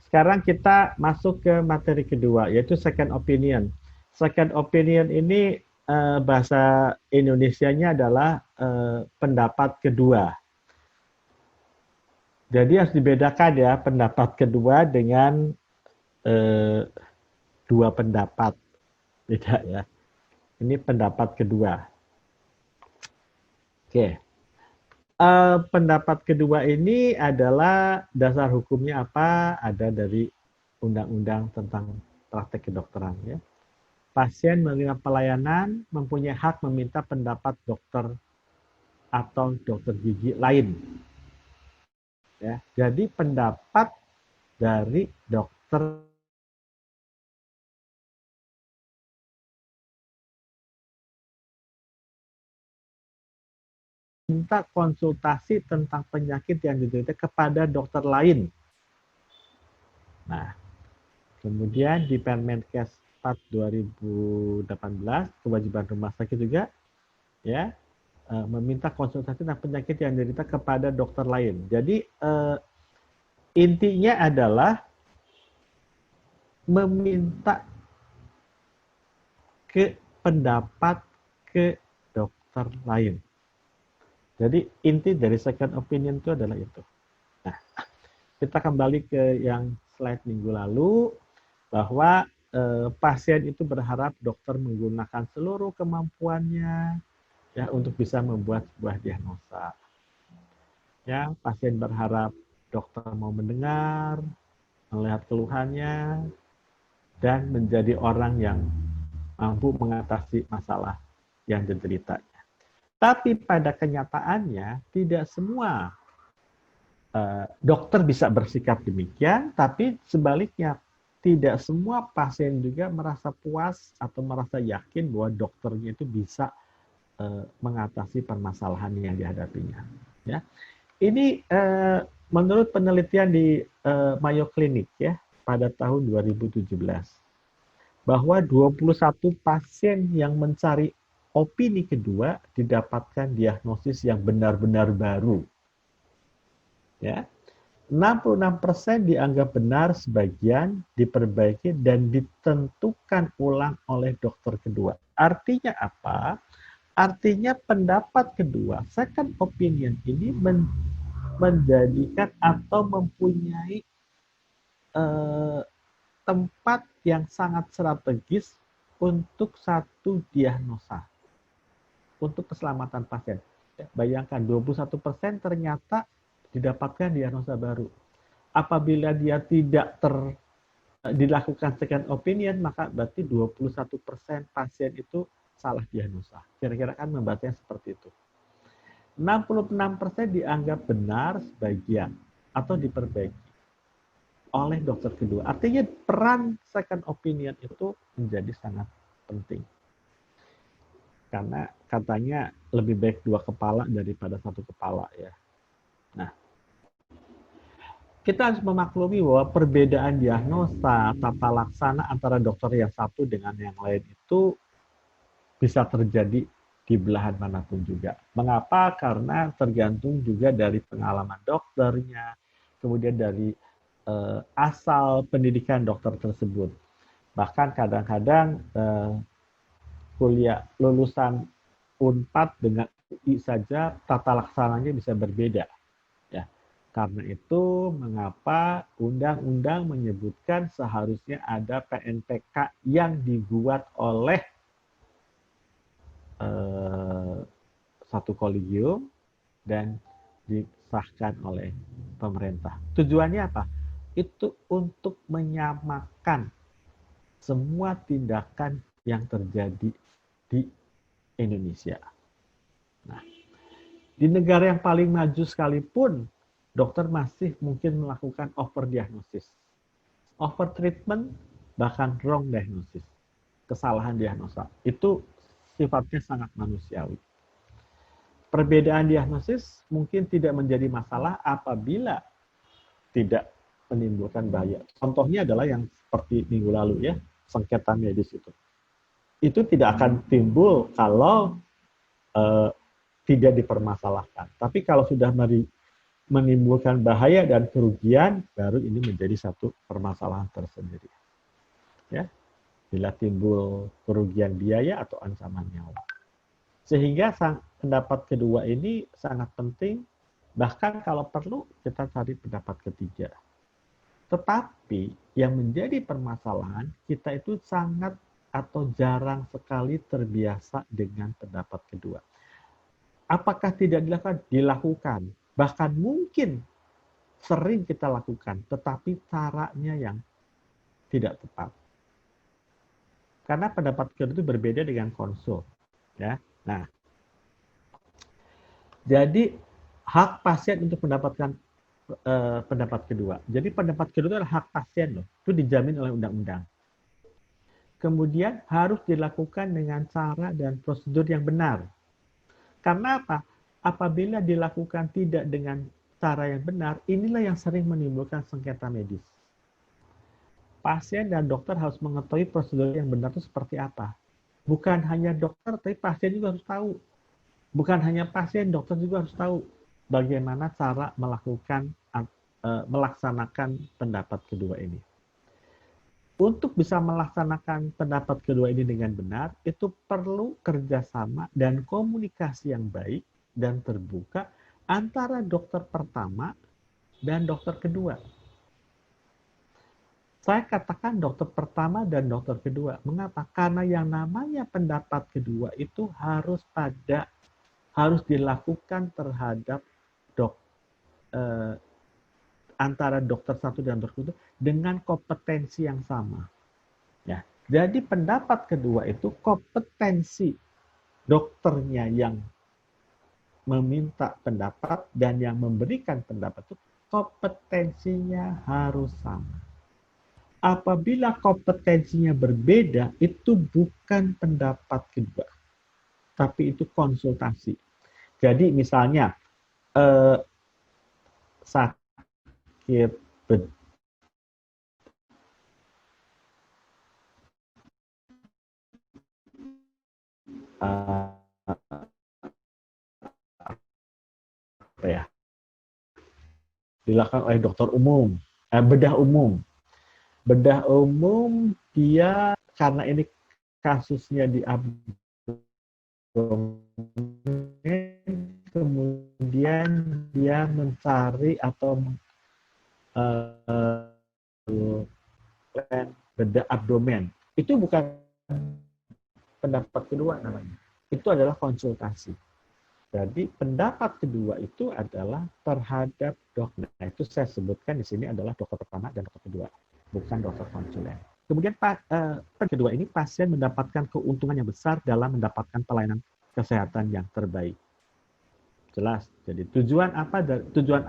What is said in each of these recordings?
Sekarang kita masuk ke materi kedua, yaitu second opinion. Second opinion ini bahasa Indonesianya adalah pendapat kedua. Jadi harus dibedakan ya pendapat kedua dengan eh, dua pendapat. Tidak ya. Ini pendapat kedua. Oke. Pendapat kedua ini adalah dasar hukumnya apa? Ada dari undang-undang tentang praktek kedokteran ya. Pasien menerima pelayanan mempunyai hak meminta pendapat dokter atau dokter gigi lain. Ya, jadi pendapat dari dokter minta konsultasi tentang penyakit yang diderita kepada dokter lain. Nah, kemudian di Permenkes 4 2018 kewajiban rumah sakit juga ya meminta konsultasi tentang penyakit yang diderita kepada dokter lain. Jadi intinya adalah meminta ke pendapat ke dokter lain. Jadi inti dari second opinion itu adalah itu. Nah, kita kembali ke yang slide minggu lalu bahwa pasien itu berharap dokter menggunakan seluruh kemampuannya ya untuk bisa membuat sebuah diagnosa. Ya, pasien berharap dokter mau mendengar, melihat keluhannya, dan menjadi orang yang mampu mengatasi masalah yang dideritanya. Tapi pada kenyataannya tidak semua dokter bisa bersikap demikian, tapi sebaliknya tidak semua pasien juga merasa puas atau merasa yakin bahwa dokternya itu bisa mengatasi permasalahan yang dihadapinya. Ya, ini menurut penelitian di Mayo Clinic ya pada tahun 2017 bahwa 21 pasien yang mencari opini kedua didapatkan diagnosis yang benar-benar baru. Ya. 66% dianggap benar, sebagian diperbaiki dan ditentukan ulang oleh dokter kedua. Artinya apa? Artinya pendapat kedua, second opinion ini menjadikan atau mempunyai tempat yang sangat strategis untuk satu diagnosa, untuk keselamatan pasien. Bayangkan 21% ternyata didapatkan diagnosa baru. Apabila dia tidak dilakukan second opinion, maka berarti 21% pasien itu salah diagnosa. Kira-kira kan membacanya seperti itu. 66% dianggap benar sebagian atau diperbaiki oleh dokter kedua. Artinya peran second opinion itu menjadi sangat penting. Karena katanya lebih baik dua kepala daripada satu kepala ya. Nah, kita harus memaklumi bahwa perbedaan diagnosa, tata laksana antara dokter yang satu dengan yang lain itu bisa terjadi di belahan manapun juga. Mengapa? Karena tergantung juga dari pengalaman dokternya, kemudian dari asal pendidikan dokter tersebut. Bahkan kadang-kadang kuliah lulusan Unpad dengan UI saja tata laksananya bisa berbeda. Ya. Karena itu mengapa undang-undang menyebutkan seharusnya ada PNPK yang dibuat oleh satu kolegium dan disahkan oleh pemerintah. Tujuannya apa? Itu untuk menyamakan semua tindakan yang terjadi di Indonesia. Nah, di negara yang paling maju sekalipun, dokter masih mungkin melakukan overdiagnosis, overtreatment, bahkan wrong diagnosis, kesalahan diagnosa. Itu sifatnya sangat manusiawi. Perbedaan diagnosis mungkin tidak menjadi masalah apabila tidak menimbulkan bahaya. Contohnya adalah yang seperti minggu lalu ya, sengketa medis itu. Itu tidak akan timbul kalau tidak dipermasalahkan. Tapi kalau sudah menimbulkan bahaya dan kerugian, baru ini menjadi satu permasalahan tersendiri. Ya, bila timbul kerugian biaya atau ancaman nyawa. Sehingga pendapat kedua ini sangat penting, bahkan kalau perlu kita cari pendapat ketiga. Tetapi yang menjadi permasalahan, kita itu sangat atau jarang sekali terbiasa dengan pendapat kedua. Apakah tidak dilakukan? Dilakukan. Bahkan mungkin sering kita lakukan, tetapi caranya yang tidak tepat. Karena pendapat kedua itu berbeda dengan konsul. Ya. Nah, jadi hak pasien untuk mendapatkan pendapat kedua. Jadi pendapat kedua itu adalah hak pasien loh. Itu dijamin oleh undang-undang. Kemudian harus dilakukan dengan cara dan prosedur yang benar. Karena apa? Apabila dilakukan tidak dengan cara yang benar, inilah yang sering menimbulkan sengketa medis. Pasien dan dokter harus mengetahui prosedur yang benar itu seperti apa. Bukan hanya dokter, tapi pasien juga harus tahu. Bukan hanya pasien, dokter juga harus tahu bagaimana cara melaksanakan pendapat kedua ini. Untuk bisa melaksanakan pendapat kedua ini dengan benar, itu perlu kerjasama dan komunikasi yang baik dan terbuka antara dokter pertama dan dokter kedua. Saya katakan dokter pertama dan dokter kedua. Mengapa? Karena yang namanya pendapat kedua itu harus dilakukan terhadap antara dokter satu dan dokter kedua dengan kompetensi yang sama. Ya, jadi pendapat kedua itu kompetensi dokternya yang meminta pendapat dan yang memberikan pendapat itu kompetensinya harus sama. Apabila kompetensinya berbeda, itu bukan pendapat kedua, tapi itu konsultasi. Jadi misalnya sakit apa ya, dilakukan oleh dokter umum, bedah umum dia karena ini kasusnya di abdomen, kemudian dia mencari atau bedah abdomen. Itu bukan pendapat kedua namanya. Itu adalah konsultasi. Jadi pendapat kedua itu adalah terhadap dokter. Nah, itu saya sebutkan di sini adalah dokter pertama dan dokter kedua, bukan dokter konsulen. Kemudian kedua ini pasien mendapatkan keuntungan yang besar dalam mendapatkan pelayanan kesehatan yang terbaik. Jelas. Jadi tujuan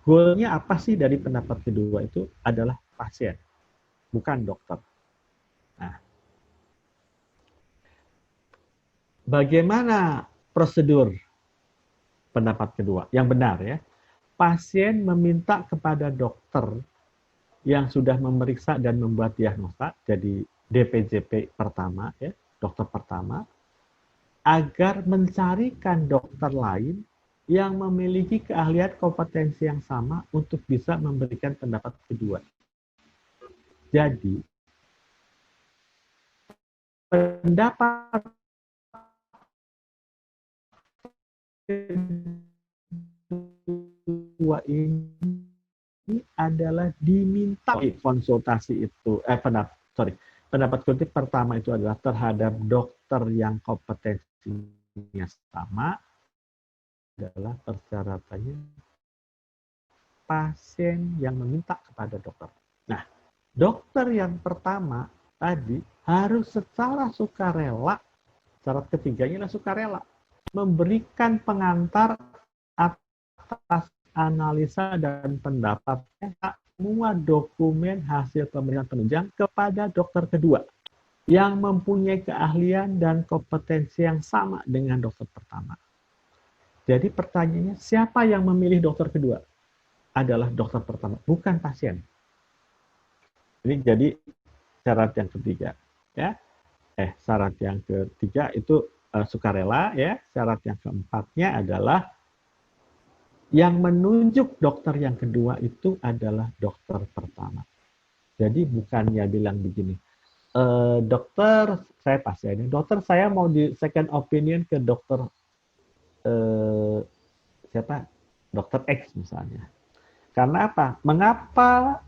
goalnya apa sih dari pendapat kedua itu adalah pasien, bukan dokter. Nah, bagaimana prosedur pendapat kedua yang benar ya? Pasien meminta kepada dokter yang sudah memeriksa dan membuat diagnosa, jadi DPJP pertama ya, dokter pertama, agar mencarikan dokter lain yang memiliki keahlian kompetensi yang sama untuk bisa memberikan pendapat kedua. Jadi, pendapat kedua ini adalah diminta konsultasi itu, pendapat kedua pertama itu adalah terhadap dokter yang kompetensinya sama, adalah persyaratannya pasien yang meminta kepada dokter. Nah, dokter yang pertama tadi harus secara sukarela, syarat ketiganya adalah sukarela, memberikan pengantar atas analisa dan pendapatnya semua dokumen hasil pemeriksaan penunjang kepada dokter kedua yang mempunyai keahlian dan kompetensi yang sama dengan dokter pertama. Jadi pertanyaannya, siapa yang memilih dokter kedua? Adalah dokter pertama, bukan pasien. Ini jadi syarat yang ketiga. Ya. Syarat yang ketiga itu sukarela. Ya. Syarat yang keempatnya adalah Yang menunjuk dokter yang kedua itu adalah dokter pertama. Jadi bukannya bilang begini, dokter, saya pasiennya, dokter saya mau di second opinion ke dokter eh, siapa? Dokter X misalnya. Karena apa? Mengapa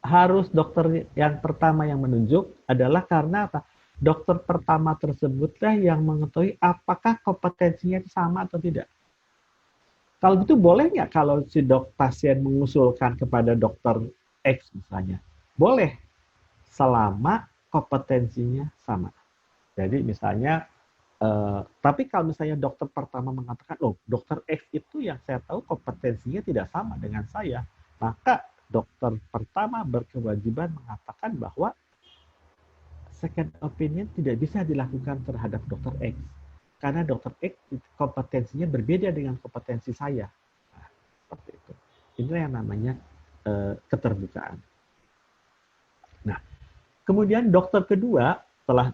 harus dokter yang pertama yang menunjuk adalah karena apa? Dokter pertama tersebutlah yang mengetahui apakah kompetensinya sama atau tidak. Kalau gitu boleh nggak kalau si pasien mengusulkan kepada dokter X misalnya? Boleh, selama kompetensinya sama. Jadi misalnya, tapi kalau misalnya dokter pertama mengatakan, loh dokter X itu yang saya tahu kompetensinya tidak sama dengan saya, maka dokter pertama berkewajiban mengatakan bahwa second opinion tidak bisa dilakukan terhadap dokter X. Karena dokter X kompetensinya berbeda dengan kompetensi saya. Nah, seperti itu. Inilah yang namanya keterbukaan. Nah, kemudian dokter kedua setelah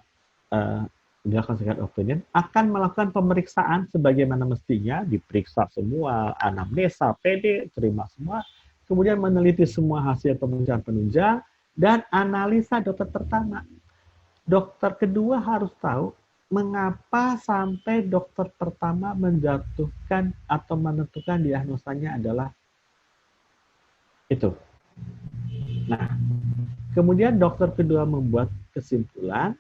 dilakukan second opinion akan melakukan pemeriksaan sebagaimana mestinya, diperiksa semua anamnesa, PD, terima semua, kemudian meneliti semua hasil pemeriksaan penunjang dan analisa dokter pertama. Dokter kedua harus tahu mengapa sampai dokter pertama menjatuhkan atau menentukan diagnosanya adalah itu. Nah, kemudian dokter kedua membuat kesimpulan,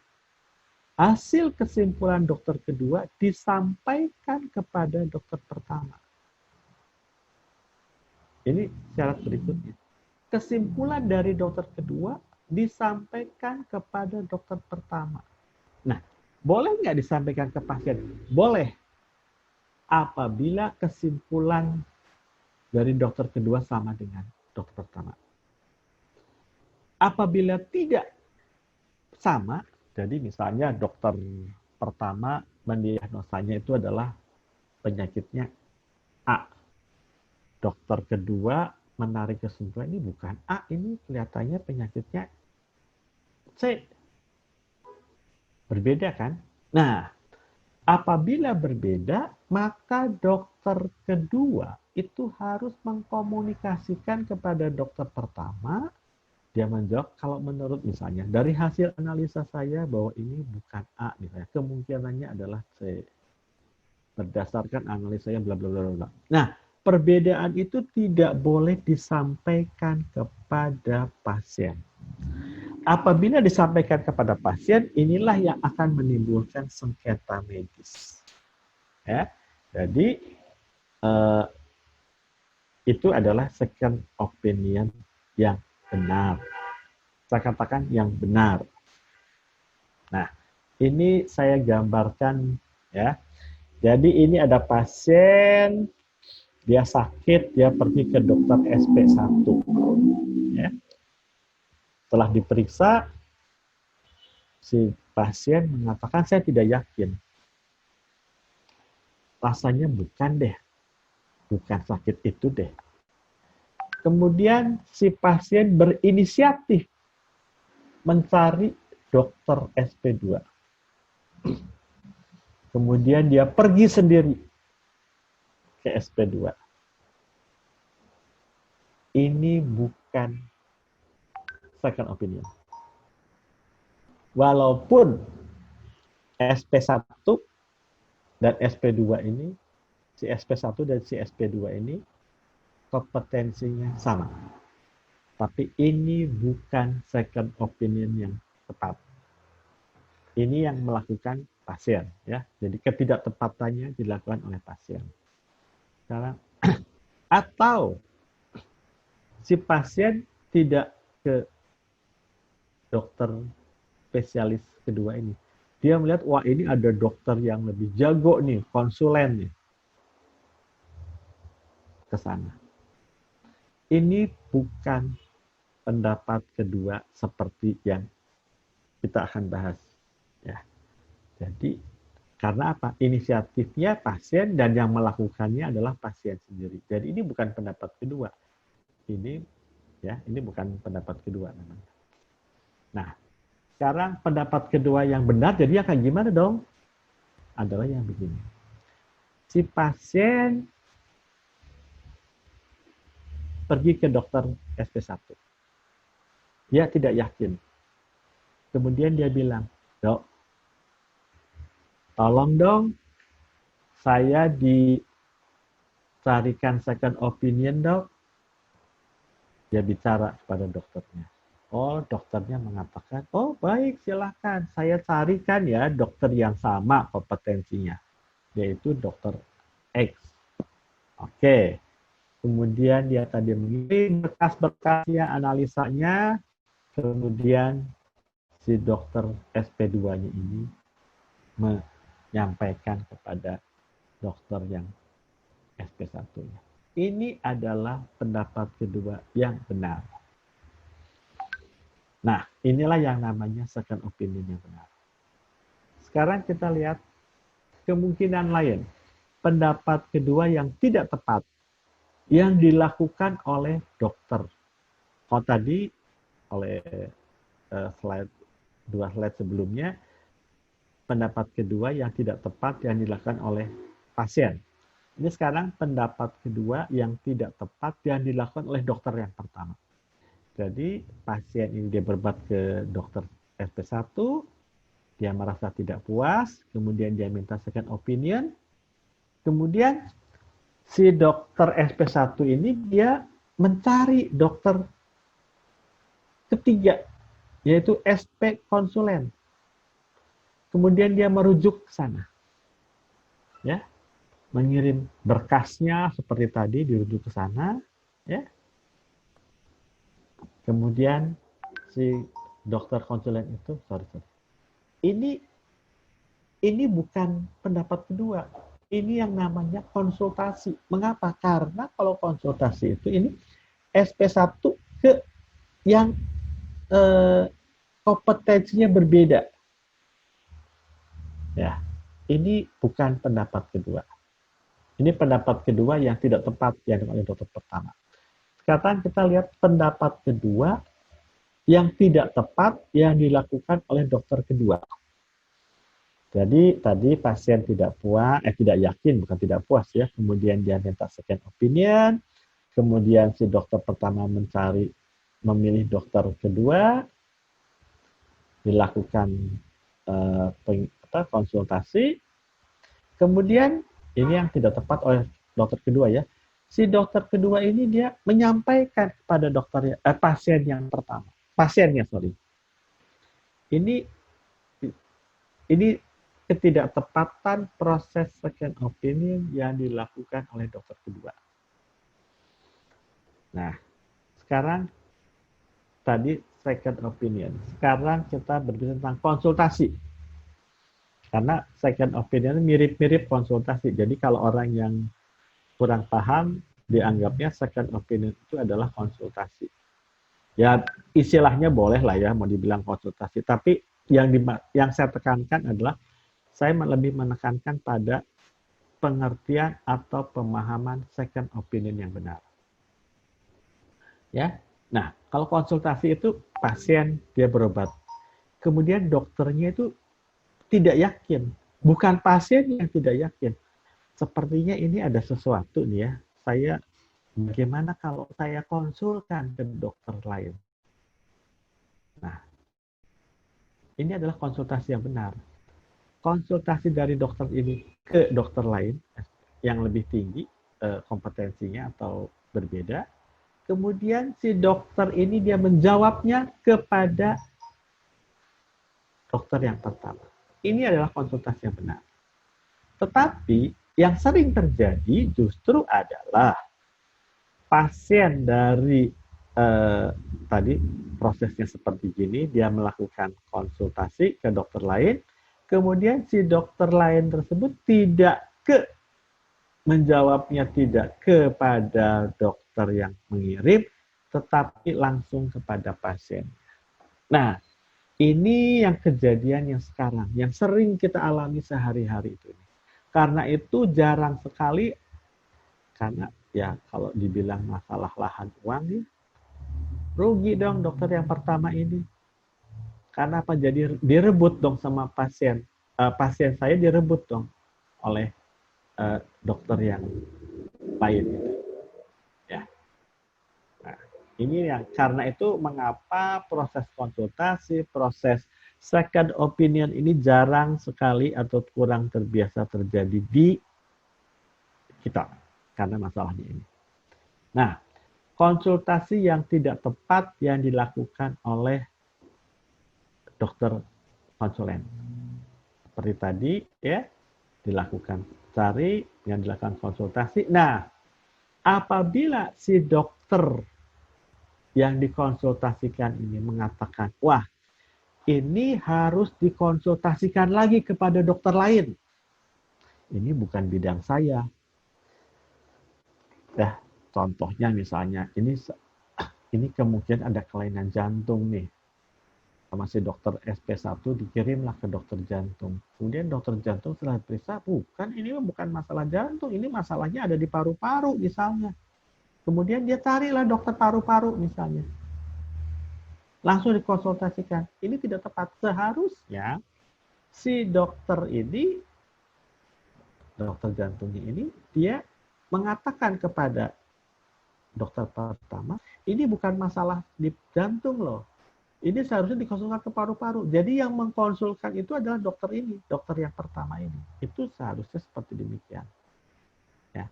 hasil kesimpulan dokter kedua disampaikan kepada dokter pertama. Ini syarat berikutnya. Kesimpulan dari dokter kedua disampaikan kepada dokter pertama. Nah, boleh nggak disampaikan ke pasien? Boleh. Apabila kesimpulan dari dokter kedua sama dengan dokter pertama. Apabila tidak sama, jadi misalnya dokter pertama mendiagnosanya itu adalah penyakitnya A. Dokter kedua menarik kesimpulan ini bukan A, ini kelihatannya penyakitnya C. Berbeda kan? Nah, apabila berbeda, maka dokter kedua itu harus mengkomunikasikan kepada dokter pertama. Dia menjawab, kalau menurut misalnya, dari hasil analisa saya bahwa ini bukan A, misalnya, kemungkinannya adalah C. Berdasarkan analisa yang bla bla bla bla. Nah, perbedaan itu tidak boleh disampaikan kepada pasien. Apabila disampaikan kepada pasien, inilah yang akan menimbulkan sengketa medis. Ya, jadi itu adalah second opinion yang benar. Saya katakan yang benar. Nah, ini saya gambarkan ya. Jadi ini ada pasien, dia sakit, dia pergi ke dokter SP1. Ya. Setelah diperiksa, si pasien mengatakan saya tidak yakin. Rasanya bukan deh. Bukan sakit itu deh. Kemudian si pasien berinisiatif mencari dokter SP2. Kemudian dia pergi sendiri ke SP2. Ini bukan second opinion. Walaupun SP1 dan SP2 ini, si SP1 dan si SP2 ini kompetensinya sama. Tapi ini bukan second opinion yang tepat. Ini yang melakukan pasien, ya. Jadi ketidaktepatannya dilakukan oleh pasien. Sekarang, atau si pasien tidak ke dokter spesialis kedua ini. Dia melihat, wah ini ada dokter yang lebih jago nih, konsulen nih. Ke sana. Ini bukan pendapat kedua seperti yang kita akan bahas. Ya. Jadi, karena apa? Inisiatifnya pasien dan yang melakukannya adalah pasien sendiri. Jadi ini bukan pendapat kedua. Ini bukan pendapat kedua namanya. Nah, sekarang pendapat kedua yang benar jadi akan gimana dong? Adalah yang begini. Si pasien pergi ke dokter SP1. Dia tidak yakin. Kemudian dia bilang, "Dok, tolong dong saya dicarikan second opinion, Dok." Dia bicara kepada dokternya. Oh, dokternya mengatakan, "Oh, baik, silakan. Saya carikan ya dokter yang sama kompetensinya, yaitu dokter X." Oke. Kemudian dia tadi mengirim berkas-berkasnya, analisanya, kemudian si dokter SP2-nya ini menyampaikan kepada dokter yang SP1-nya. Ini adalah pendapat kedua yang benar. Nah, inilah yang namanya second opinion yang benar. Sekarang kita lihat kemungkinan lain. Pendapat kedua yang tidak tepat yang dilakukan oleh dokter. Kalau tadi oleh dua slide sebelumnya, pendapat kedua yang tidak tepat yang dilakukan oleh pasien. Ini sekarang pendapat kedua yang tidak tepat yang dilakukan oleh dokter yang pertama. Jadi pasien ini dia berobat ke dokter SP1, dia merasa tidak puas, kemudian dia minta second opinion, kemudian si dokter SP1 ini dia mencari dokter ketiga, yaitu SP konsulen. Kemudian dia merujuk ke sana. Ya. Mengirim berkasnya seperti tadi dirujuk ke sana, ya. Kemudian si dokter konsulen itu, ini bukan pendapat kedua. Ini yang namanya konsultasi. Mengapa? Karena kalau konsultasi itu ini SP1 ke yang kompetensinya berbeda. Ya, ini bukan pendapat kedua. Ini pendapat kedua yang tidak tepat yang dilakukan oleh dokter pertama. Sekarang kita lihat pendapat kedua yang tidak tepat yang dilakukan oleh dokter kedua. Jadi tadi pasien tidak yakin, bukan tidak puas ya. Kemudian dia minta second opinion. Kemudian si dokter pertama memilih dokter kedua, dilakukan konsultasi. Kemudian ini yang tidak tepat oleh dokter kedua ya. Si dokter kedua ini dia menyampaikan kepada pasien yang pertama. Pasiennya, sorry. Ini ketidaktepatan proses second opinion yang dilakukan oleh dokter kedua. Nah, sekarang tadi second opinion. Sekarang kita berbicara tentang konsultasi. Karena second opinion mirip-mirip konsultasi. Jadi kalau orang yang kurang paham, dianggapnya second opinion itu adalah konsultasi. Ya, istilahnya boleh lah ya, mau dibilang konsultasi. Tapi yang saya tekankan adalah, saya lebih menekankan pada pengertian atau pemahaman second opinion yang benar. Ya, nah kalau konsultasi itu pasien dia berobat, kemudian dokternya itu tidak yakin, bukan pasien yang tidak yakin. Sepertinya ini ada sesuatu nih ya. Bagaimana kalau saya konsulkan ke dokter lain? Nah, ini adalah konsultasi yang benar. Konsultasi dari dokter ini ke dokter lain yang lebih tinggi kompetensinya atau berbeda. Kemudian si dokter ini dia menjawabnya kepada dokter yang pertama. Ini adalah konsultasi yang benar. Tetapi yang sering terjadi justru adalah pasien dari tadi prosesnya seperti gini, dia melakukan konsultasi ke dokter lain, kemudian si dokter lain tersebut menjawabnya tidak kepada dokter yang mengirim, tetapi langsung kepada pasien. Nah, ini yang kejadian yang sekarang, yang sering kita alami sehari-hari itu. Karena itu jarang sekali, karena ya kalau dibilang masalah lahan uang, ya, rugi dong dokter yang pertama ini. Karena apa? Jadi direbut dong sama pasien. Pasien saya direbut dong oleh dokter yang lain. Ya. Ini yang karena itu mengapa proses konsultasi, proses second opinion ini jarang sekali atau kurang terbiasa terjadi di kita karena masalahnya ini. Nah, konsultasi yang tidak tepat yang dilakukan oleh dokter konsulen. Seperti tadi ya, dilakukan cari, yang dilakukan konsultasi. Nah, apabila si dokter yang dikonsultasikan ini mengatakan, wah, ini harus dikonsultasikan lagi kepada dokter lain. Ini bukan bidang saya. Ya, contohnya misalnya, ini kemungkinan ada kelainan jantung nih. Sama si dokter SP1 dikirimlah ke dokter jantung. Kemudian dokter jantung setelah periksa, ini bukan masalah jantung, ini masalahnya ada di paru-paru misalnya. Kemudian dia carilah dokter paru-paru misalnya. Langsung dikonsultasikan. Ini tidak tepat. Seharusnya si dokter ini, dokter jantungnya ini, dia mengatakan kepada dokter pertama, ini bukan masalah di jantung loh. Ini seharusnya dikonsultasikan ke paru-paru. Jadi yang mengkonsulkan itu adalah dokter ini, dokter yang pertama ini. Itu seharusnya seperti demikian. Ya.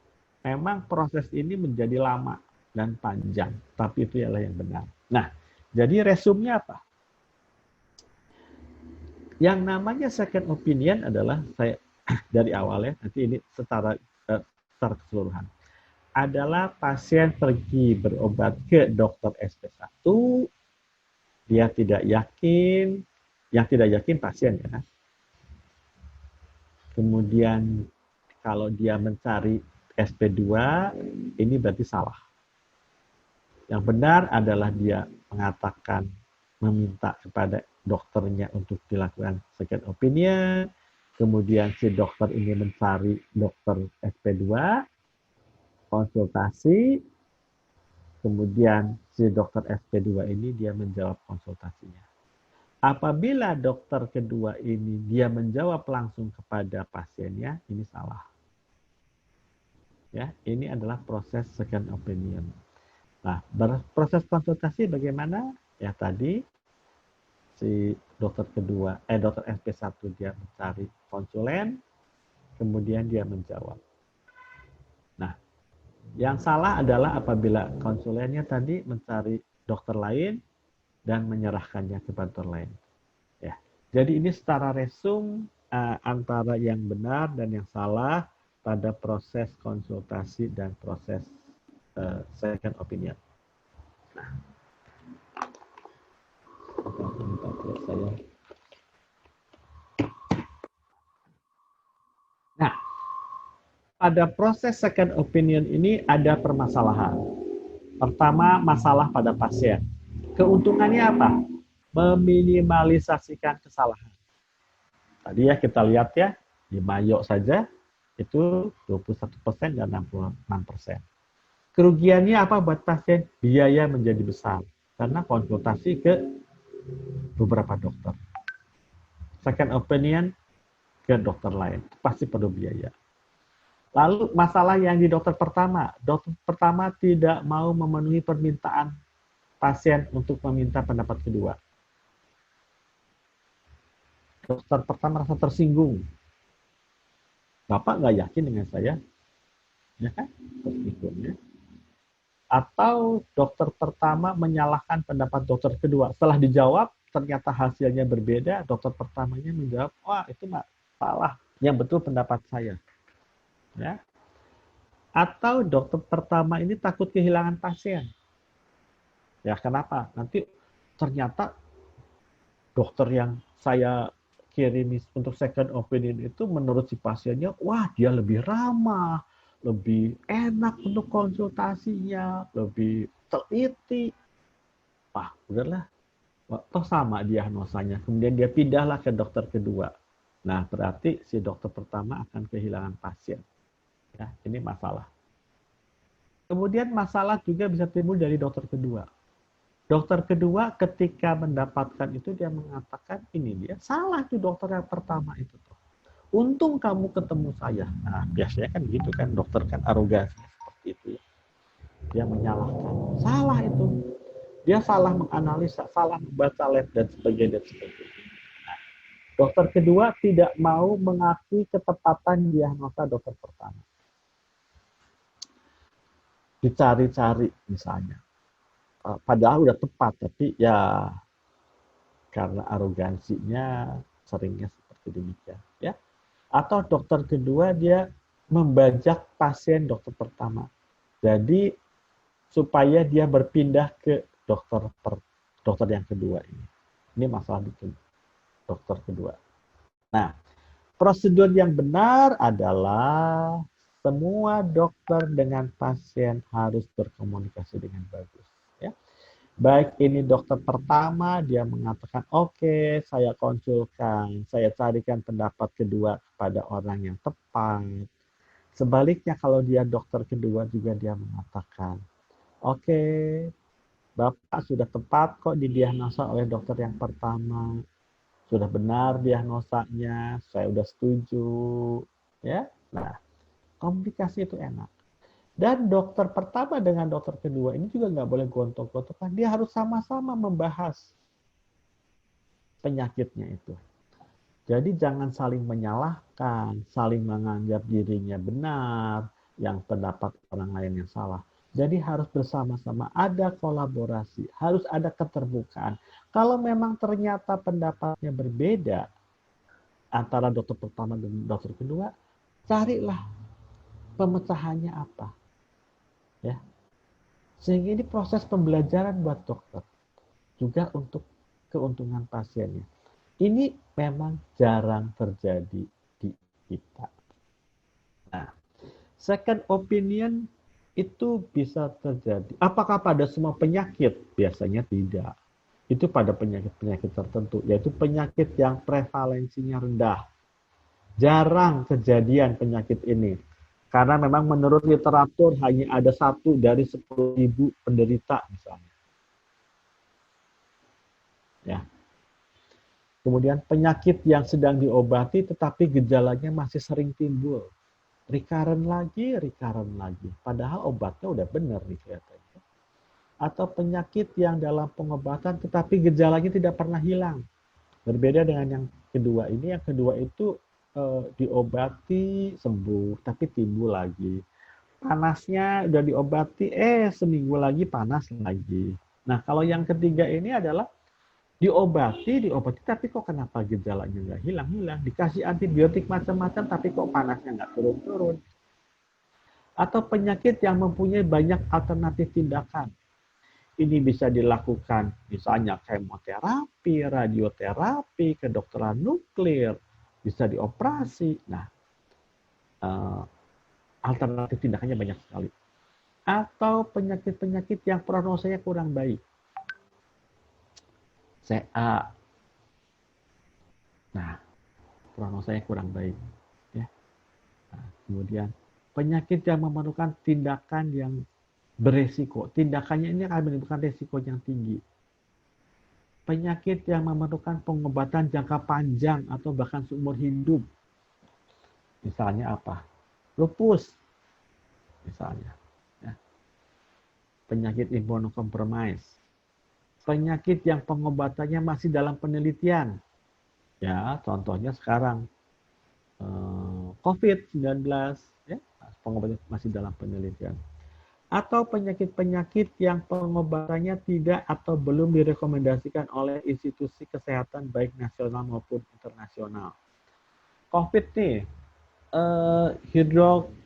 Memang proses ini menjadi lama dan panjang, tapi itu ialah yang benar. Nah, jadi resumnya apa? Yang namanya second opinion adalah, saya dari awal ya, nanti ini secara keseluruhan. Adalah pasien pergi berobat ke dokter SP1, dia tidak yakin, yang tidak yakin pasien ya. Kemudian kalau dia mencari SP2, ini berarti salah. Yang benar adalah dia mengatakan, meminta kepada dokternya untuk dilakukan second opinion, kemudian si dokter ini mencari dokter SP2, konsultasi, kemudian si dokter SP2 ini dia menjawab konsultasinya. Apabila dokter kedua ini dia menjawab langsung kepada pasiennya, ini salah. Ya, ini adalah proses second opinion. Nah, proses konsultasi bagaimana? Ya tadi si dokter kedua, dokter SP1 dia mencari konsulen, kemudian dia menjawab. Nah, yang salah adalah apabila konsulennya tadi mencari dokter lain dan menyerahkannya ke dokter lain. Ya, jadi ini secara resum antara yang benar dan yang salah pada proses konsultasi dan proses second opinion. Nah, nah, pada proses second opinion ini ada permasalahan. Pertama, masalah pada pasien. Keuntungannya apa? Meminimalisasikan kesalahan. Tadi ya kita lihat ya, di Mayo saja itu 21% dan 66%. Kerugiannya apa buat pasien? Biaya menjadi besar karena konsultasi ke beberapa dokter. Second opinion ke dokter lain, pasti perlu biaya. Lalu masalah yang di dokter pertama tidak mau memenuhi permintaan pasien untuk meminta pendapat kedua. Dokter pertama merasa tersinggung. Bapak nggak yakin dengan saya? Ya kan? Tersinggung ya. Atau dokter pertama menyalahkan pendapat dokter kedua. Setelah dijawab, ternyata hasilnya berbeda, dokter pertamanya menjawab, wah itu nggak salah, yang betul pendapat saya. Ya. Atau dokter pertama ini takut kehilangan pasien. Ya kenapa? Nanti ternyata dokter yang saya kirim untuk second opinion itu menurut si pasiennya, wah dia lebih ramah, lebih enak untuk konsultasinya, lebih teliti. Wah, udahlah. Toh sama diagnosanya. Kemudian dia pindahlah ke dokter kedua. Nah, berarti si dokter pertama akan kehilangan pasien. Ya, ini masalah. Kemudian masalah juga bisa timbul dari dokter kedua. Dokter kedua ketika mendapatkan itu dia mengatakan, ini dia salah tuh dokter yang pertama itu tuh. Untung kamu ketemu saya. Nah, biasanya kan gitu kan, dokter kan arogansi seperti itu. Dia menyalahkan. Salah itu. Dia salah menganalisa, salah membaca lab dan sebagainya dan sebagainya. Dokter kedua tidak mau mengakui ketepatan diagnosa dokter pertama. Dicari-cari misalnya. Padahal udah tepat, tapi ya karena arogansinya seringnya seperti demikian. Ya. Atau dokter kedua dia membajak pasien dokter pertama. Jadi supaya dia berpindah ke dokter yang kedua ini. Ini masalah di dokter kedua. Nah, prosedur yang benar adalah semua dokter dengan pasien harus berkomunikasi dengan bagus. Ya. Baik ini dokter pertama, dia mengatakan, oke, saya konsulkan, saya carikan pendapat kedua kepada orang yang tepat. Sebaliknya kalau dia dokter kedua juga dia mengatakan, oke, Bapak sudah tepat kok didiagnosa oleh dokter yang pertama. Sudah benar diagnosanya, saya sudah setuju. Ya, nah, komunikasi itu enak. Dan dokter pertama dengan dokter kedua ini juga nggak boleh gontok-gontokan. Dia harus sama-sama membahas penyakitnya itu. Jadi jangan saling menyalahkan, saling menganggap dirinya benar, yang pendapat orang lain yang salah. Jadi harus bersama-sama ada kolaborasi, harus ada keterbukaan. Kalau memang ternyata pendapatnya berbeda antara dokter pertama dan dokter kedua, carilah pemecahannya apa. Ya. Sehingga ini proses pembelajaran buat dokter, juga untuk keuntungan pasiennya. Ini memang jarang terjadi di kita. Nah, second opinion itu bisa terjadi. Apakah pada semua penyakit? Biasanya tidak. Itu pada penyakit-penyakit tertentu, yaitu penyakit yang prevalensinya rendah. Jarang kejadian penyakit ini. Karena memang menurut literatur hanya ada 1 dari 10.000 penderita misalnya. Ya. Kemudian penyakit yang sedang diobati tetapi gejalanya masih sering timbul. Recurrent lagi. Padahal obatnya udah benar nih kelihatannya. Atau penyakit yang dalam pengobatan tetapi gejalanya tidak pernah hilang. Berbeda dengan yang kedua ini. Yang kedua itu diobati sembuh tapi timbul lagi. Panasnya udah diobati, seminggu lagi panas lagi. Nah, kalau yang ketiga ini adalah diobati, tapi kok kenapa gejalanya nggak hilang-hilang? Dikasih antibiotik macam-macam, tapi kok panasnya nggak turun-turun? Atau penyakit yang mempunyai banyak alternatif tindakan. Ini bisa dilakukan misalnya kemoterapi, radioterapi, kedokteran nuklir, bisa dioperasi. Nah, alternatif tindakannya banyak sekali. Atau penyakit-penyakit yang prognosanya kurang baik. CA. Nah, prognosanya kurang baik. Ya. Nah, kemudian penyakit yang memerlukan tindakan yang beresiko. Tindakannya ini akan menimbulkan resiko yang tinggi. Penyakit yang memerlukan pengobatan jangka panjang atau bahkan seumur hidup. Misalnya apa? Lupus. Misalnya. Ya. Penyakit imunokompromis. Penyakit yang pengobatannya masih dalam penelitian. Ya, contohnya sekarang COVID-19, ya, pengobatan masih dalam penelitian. Atau penyakit-penyakit yang pengobatannya tidak atau belum direkomendasikan oleh institusi kesehatan baik nasional maupun internasional. COVID nih, hidroksi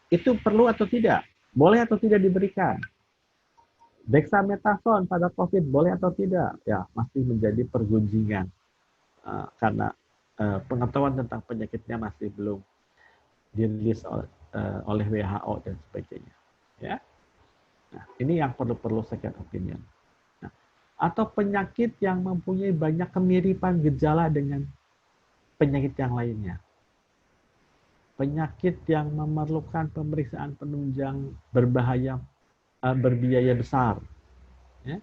itu perlu atau tidak? Boleh atau tidak diberikan? Dexamethasone pada COVID boleh atau tidak? Ya, masih menjadi pergunjingan karena pengetahuan tentang penyakitnya masih belum dirilis oleh WHO dan sebagainya. Ya, nah ini yang perlu second opinion. Nah, atau penyakit yang mempunyai banyak kemiripan gejala dengan penyakit yang lainnya. Penyakit yang memerlukan pemeriksaan penunjang berbiaya besar, ya.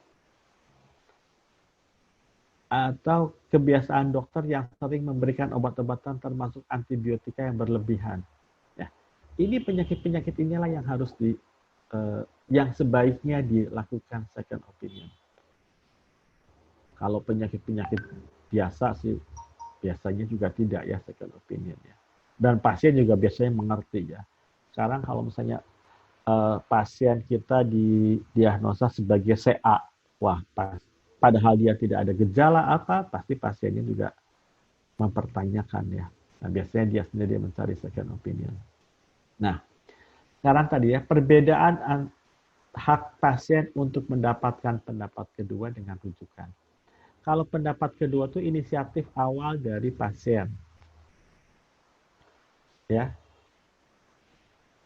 Atau kebiasaan dokter yang sering memberikan obat-obatan termasuk antibiotika yang berlebihan. Ya. ini penyakit-penyakit inilah yang harus yang sebaiknya dilakukan second opinion. Kalau penyakit-penyakit biasa sih biasanya juga tidak ya second opinion ya. Dan pasien juga biasanya mengerti ya. Sekarang kalau misalnya pasien kita didiagnosa sebagai CA, wah padahal dia tidak ada gejala apa, pasti pasiennya juga mempertanyakan ya. Nah, biasanya dia sendiri mencari second opinion. Nah, sekarang tadi ya, perbedaan hak pasien untuk mendapatkan pendapat kedua dengan rujukan. Kalau pendapat kedua itu inisiatif awal dari pasien. Ya.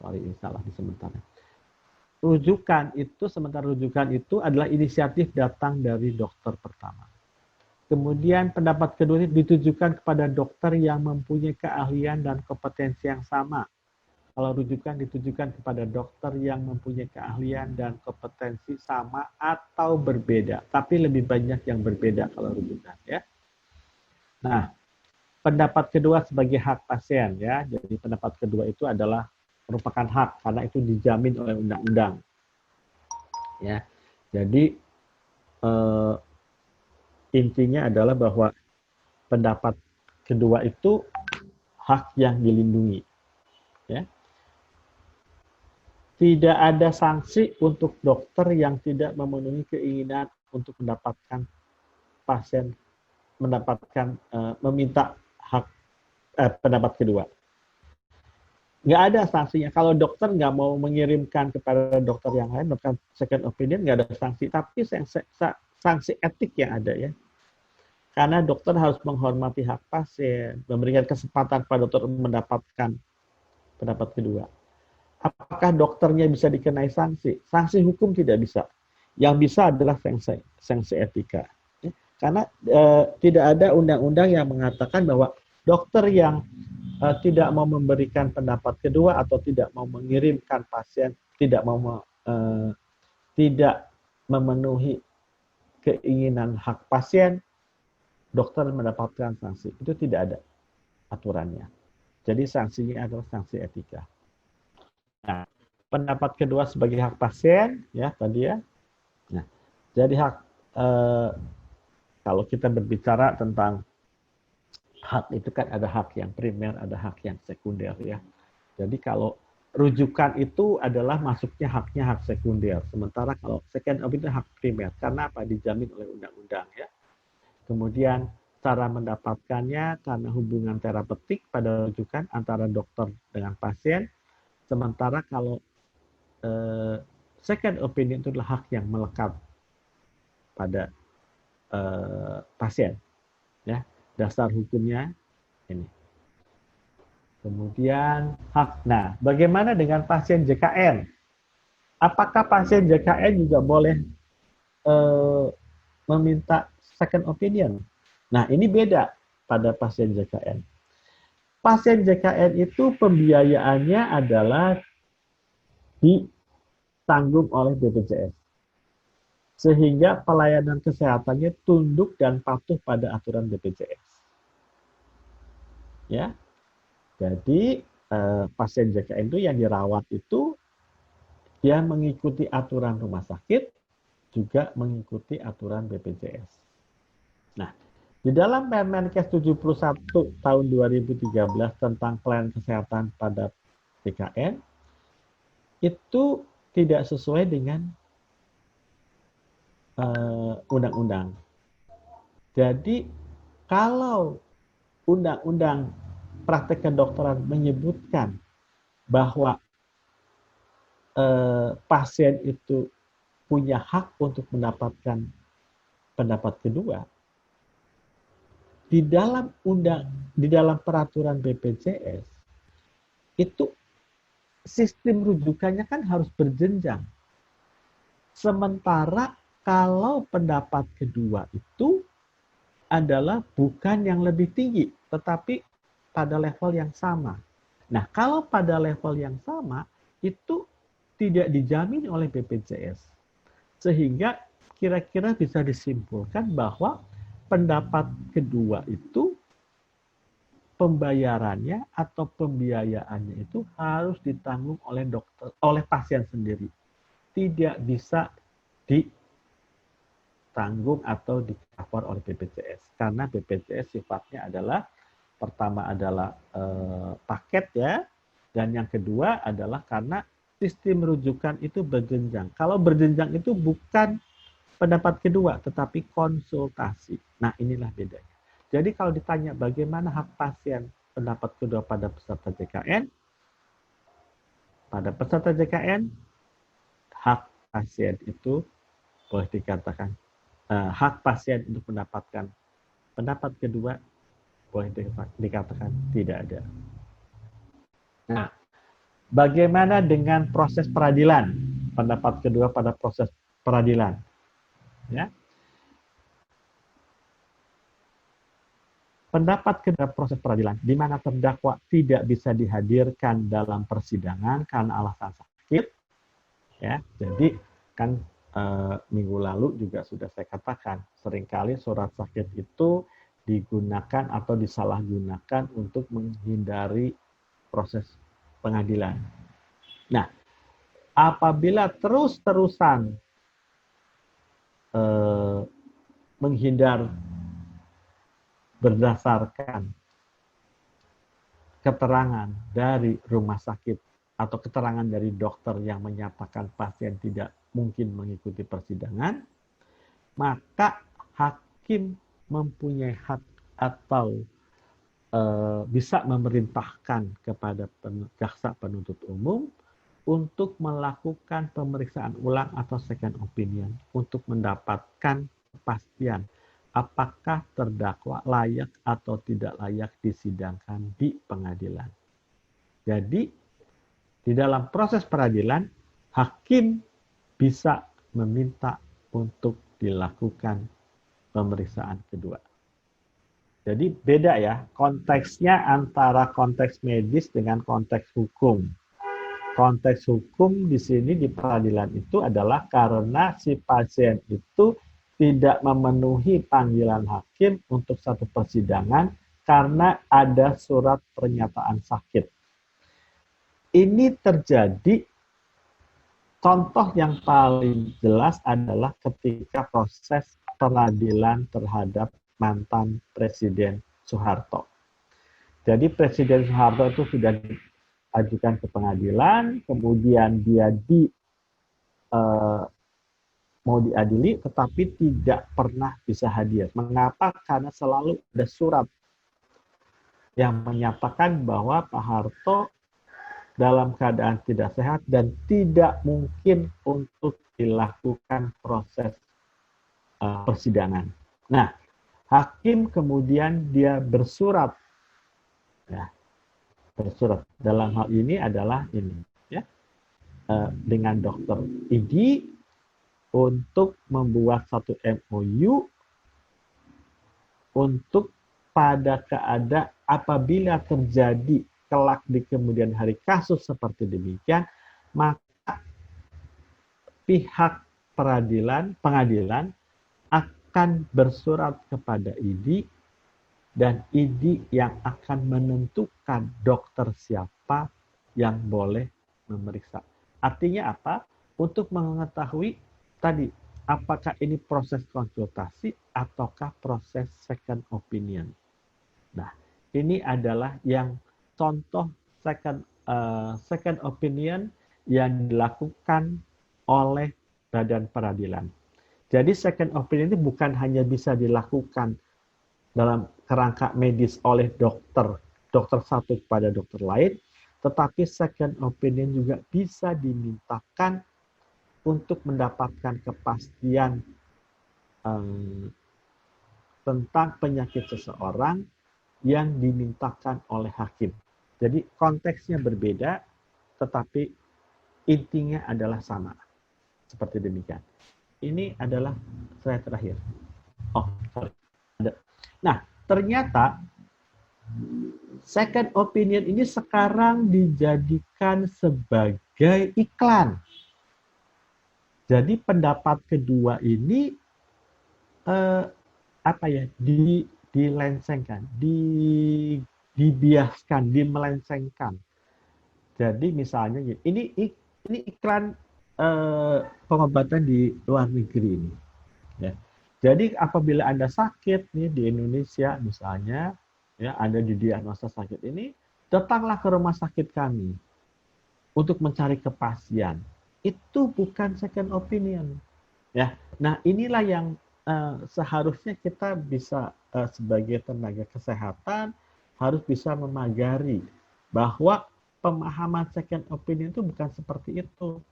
Sorry, ini salah di sementara. Rujukan itu adalah inisiatif datang dari dokter pertama. Kemudian pendapat kedua ini ditujukan kepada dokter yang mempunyai keahlian dan kompetensi yang sama. Kalau rujukan ditujukan kepada dokter yang mempunyai keahlian dan kompetensi sama atau berbeda, tapi lebih banyak yang berbeda kalau rujukan ya. Nah, pendapat kedua sebagai hak pasien ya. Jadi pendapat kedua itu adalah merupakan hak karena itu dijamin oleh undang-undang. Ya. Jadi intinya adalah bahwa pendapat kedua itu hak yang dilindungi. Ya. Tidak ada sanksi untuk dokter yang tidak memenuhi keinginan untuk mendapatkan pasien meminta hak pendapat kedua. Nggak ada sanksinya. Kalau dokter nggak mau mengirimkan kepada dokter yang lain, melakukan second opinion, nggak ada sanksi. Tapi sanksi etik yang ada ya. Karena dokter harus menghormati hak pasien, memberikan kesempatan kepada dokter mendapatkan pendapat kedua. Apakah dokternya bisa dikenai sanksi? Sanksi hukum tidak bisa. Yang bisa adalah sanksi etika. Karena tidak ada undang-undang yang mengatakan bahwa dokter yang tidak mau memberikan pendapat kedua atau tidak mau mengirimkan pasien, tidak memenuhi keinginan hak pasien, dokter mendapatkan sanksi. Itu tidak ada aturannya. Jadi sanksinya adalah sanksi etika. Nah, pendapat kedua sebagai hak pasien, ya tadi ya. Nah, jadi hak kalau kita berbicara tentang hak itu kan ada hak yang primer, ada hak yang sekunder ya. Jadi kalau rujukan itu adalah masuknya haknya hak sekunder, sementara kalau second opinion itu hak primer karena apa? Dijamin oleh undang-undang ya. Kemudian cara mendapatkannya karena hubungan terapeutik pada rujukan antara dokter dengan pasien. Sementara kalau second opinion itu adalah hak yang melekat pada pasien, ya dasar hukumnya ini. Kemudian hak. Nah, bagaimana dengan pasien JKN? Apakah pasien JKN juga boleh meminta second opinion? Nah, ini beda pada pasien JKN. Pasien JKN itu pembiayaannya adalah ditanggung oleh BPJS. Sehingga pelayanan kesehatannya tunduk dan patuh pada aturan BPJS. Ya. Jadi pasien JKN itu yang dirawat itu dia mengikuti aturan rumah sakit, juga mengikuti aturan BPJS. Nah, di dalam Permenkes 71 tahun 2013 tentang pelayanan kesehatan pada JKN, itu tidak sesuai dengan undang-undang. Jadi, kalau undang-undang praktek kedokteran menyebutkan bahwa pasien itu punya hak untuk mendapatkan pendapat kedua, di dalam peraturan BPJS itu sistem rujukannya kan harus berjenjang. Sementara kalau pendapat kedua itu adalah bukan yang lebih tinggi, tetapi pada level yang sama. Nah, kalau pada level yang sama itu tidak dijamin oleh BPJS. Sehingga kira-kira bisa disimpulkan bahwa pendapat kedua itu pembayarannya atau pembiayaannya itu harus ditanggung oleh dokter, oleh pasien sendiri. Tidak bisa ditanggung atau di-cover oleh BPJS. Karena BPJS sifatnya adalah, pertama adalah paket ya, dan yang kedua adalah karena sistem rujukan itu berjenjang. Kalau berjenjang itu bukan pendapat kedua, tetapi konsultasi. Nah, inilah bedanya. Jadi kalau ditanya bagaimana hak pasien pendapat kedua pada peserta JKN, hak pasien itu boleh dikatakan, hak pasien untuk mendapatkan pendapat kedua boleh dikatakan tidak ada. Nah, bagaimana dengan proses peradilan? Pendapat kedua pada proses peradilan. Ya. Pendapat kedua proses peradilan, di mana terdakwa tidak bisa dihadirkan dalam persidangan karena alasan sakit. Ya, jadi kan minggu lalu juga sudah saya katakan, seringkali surat sakit itu digunakan atau disalahgunakan untuk menghindari proses pengadilan. Nah, apabila terus-terusan menghindar berdasarkan keterangan dari rumah sakit atau keterangan dari dokter yang menyatakan pasien tidak mungkin mengikuti persidangan, maka hakim mempunyai hak atau bisa memerintahkan kepada jaksa penuntut umum untuk melakukan pemeriksaan ulang atau second opinion untuk mendapatkan kepastian apakah terdakwa layak atau tidak layak disidangkan di pengadilan. Jadi, di dalam proses peradilan, hakim bisa meminta untuk dilakukan pemeriksaan kedua. Jadi beda ya, konteksnya antara konteks medis dengan konteks hukum. Konteks hukum di sini di peradilan itu adalah karena si pasien itu tidak memenuhi panggilan hakim untuk satu persidangan karena ada surat pernyataan sakit. Ini terjadi, contoh yang paling jelas adalah ketika proses peradilan terhadap mantan Presiden Soeharto. Jadi Presiden Soeharto itu sudah diajukan ke pengadilan, kemudian dia mau diadili, tetapi tidak pernah bisa hadir. Mengapa? Karena selalu ada surat yang menyatakan bahwa Pak Harto dalam keadaan tidak sehat dan tidak mungkin untuk dilakukan proses persidangan. Nah, hakim kemudian dia bersurat, ya, bersurat. Dalam hal ini adalah ini, ya, dengan Dokter Idi untuk membuat satu MOU untuk pada keadaan apabila terjadi kelak di kemudian hari kasus seperti demikian, maka pihak pengadilan akan bersurat kepada ID dan ID yang akan menentukan dokter siapa yang boleh memeriksa. Artinya apa? Untuk mengetahui tadi, apakah ini proses konsultasi ataukah proses second opinion. Nah, ini adalah yang contoh second opinion yang dilakukan oleh badan peradilan. Jadi second opinion ini bukan hanya bisa dilakukan dalam kerangka medis oleh dokter satu kepada dokter lain, tetapi second opinion juga bisa dimintakan untuk mendapatkan kepastian tentang penyakit seseorang yang dimintakan oleh hakim. Jadi konteksnya berbeda, tetapi intinya adalah sama. Seperti demikian. Ini adalah slide terakhir. Oh, sorry. Nah, ternyata second opinion ini sekarang dijadikan sebagai iklan. Jadi pendapat kedua ini dilensengkan, dibiaskan, dimelencengkan. Jadi misalnya ini iklan pengobatan di luar negeri ini. Ya. Jadi apabila Anda sakit nih di Indonesia misalnya, ya Anda didiagnosa sakit ini, datanglah ke rumah sakit kami untuk mencari kepastian. Itu bukan second opinion. Ya, nah inilah yang seharusnya kita bisa sebagai tenaga kesehatan harus bisa memagari bahwa pemahaman second opinion itu bukan seperti itu.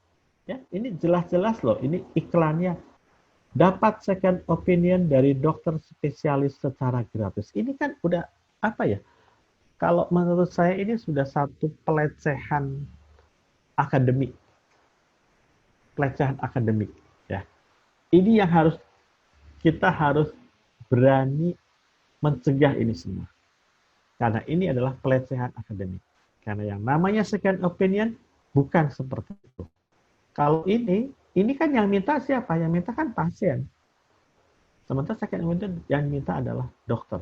Ya, ini jelas-jelas loh, ini iklannya dapat second opinion dari dokter spesialis secara gratis. Ini kan udah apa ya? Kalau menurut saya ini sudah satu pelecehan akademik, pelecehan akademik. Ya, ini yang kita harus berani mencegah ini semua. Karena ini adalah pelecehan akademik. Karena yang namanya second opinion bukan seperti itu. Kalau ini kan yang minta siapa? Yang minta kan pasien. Sementara second opinion yang minta adalah dokter.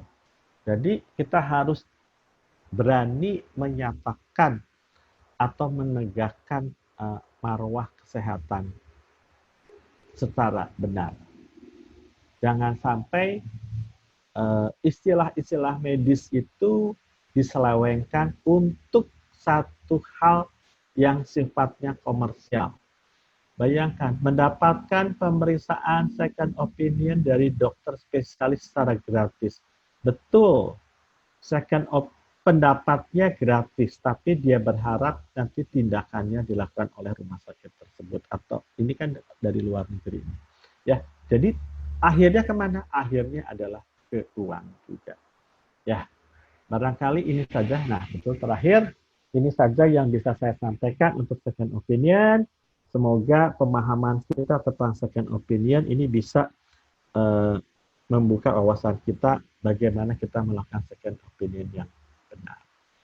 Jadi kita harus berani menyatakan atau menegakkan marwah kesehatan secara benar. Jangan sampai istilah-istilah medis itu diselewengkan untuk satu hal yang sifatnya komersial. Bayangkan, mendapatkan pemeriksaan second opinion dari dokter spesialis secara gratis. Betul, pendapatnya gratis, tapi dia berharap nanti tindakannya dilakukan oleh rumah sakit tersebut. Atau ini kan dari luar negeri. Ya, jadi akhirnya kemana? Akhirnya adalah ke uang juga. Ya, barangkali ini saja. Nah, betul terakhir, ini saja yang bisa saya sampaikan untuk second opinion. Semoga pemahaman kita tentang second opinion ini bisa membuka wawasan kita bagaimana kita melakukan second opinion yang